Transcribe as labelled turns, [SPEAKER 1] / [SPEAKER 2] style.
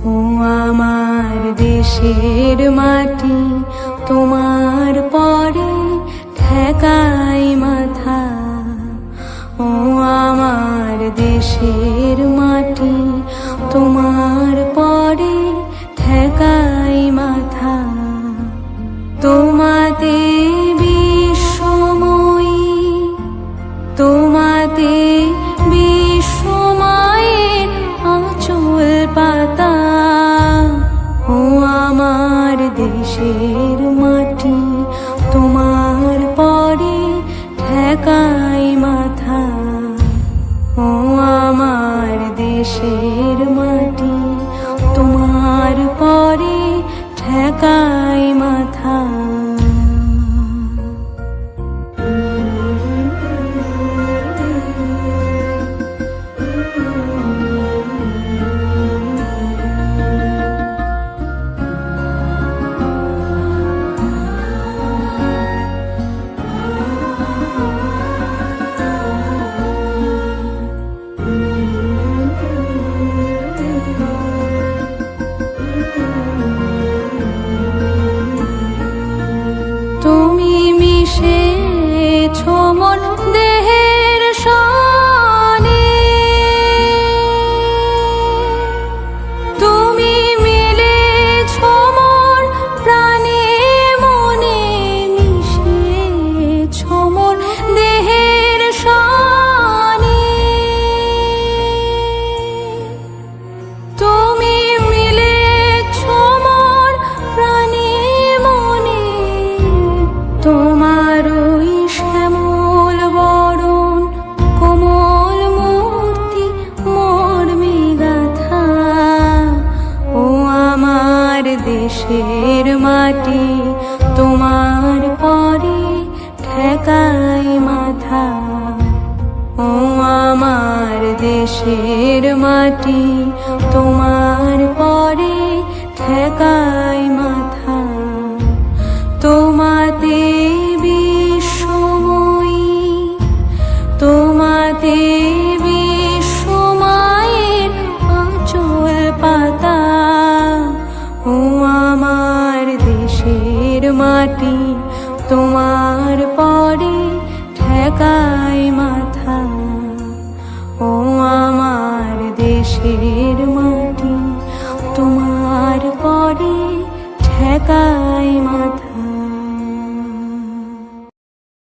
[SPEAKER 1] ও আমার দেশের মাটি, তোমার পরে ঠেকাই মাথা। ও আমার দেশের মাটি, তোমার পরে ঠেকাই মাথা। তোমাতে বিশ্বময়ী, তোমাতে বিশ্বমায়ের আঁচল পাতা। ও আমার দেশের মাটি, তোমার পরে ঠেকাই মাথা। ও আমার দেশের মাটি, তোমার পরে ঠেকাই মাথা। তুমি মিশেছো মোর দেহের সনে, তুমি মিলেছো মোর প্রাণে মনে, মিশেছো মোর দেহের সনে। তুমি মিলেছো মোর প্রাণে মনে, তোমার ওই শ্যামল বরণ কোমল মূর্তি মর্মে গাথা। ও আমার দেশের মাটি, তোমার পরে ঠেকাই মাথা। ও আমার দেশের মাটি, তোমার পরে ঠেকাই মাথা। তোমাতে বিশ্বময়ী, তোমাতে বিশ্বমায়ের আঁচল পাতা। ও আমার দেশের মাটি, তোমার পরে ঠেকাই মাথা। ও আমার দেশের মাটি, তোমার পরে ঠেকাই মাথা।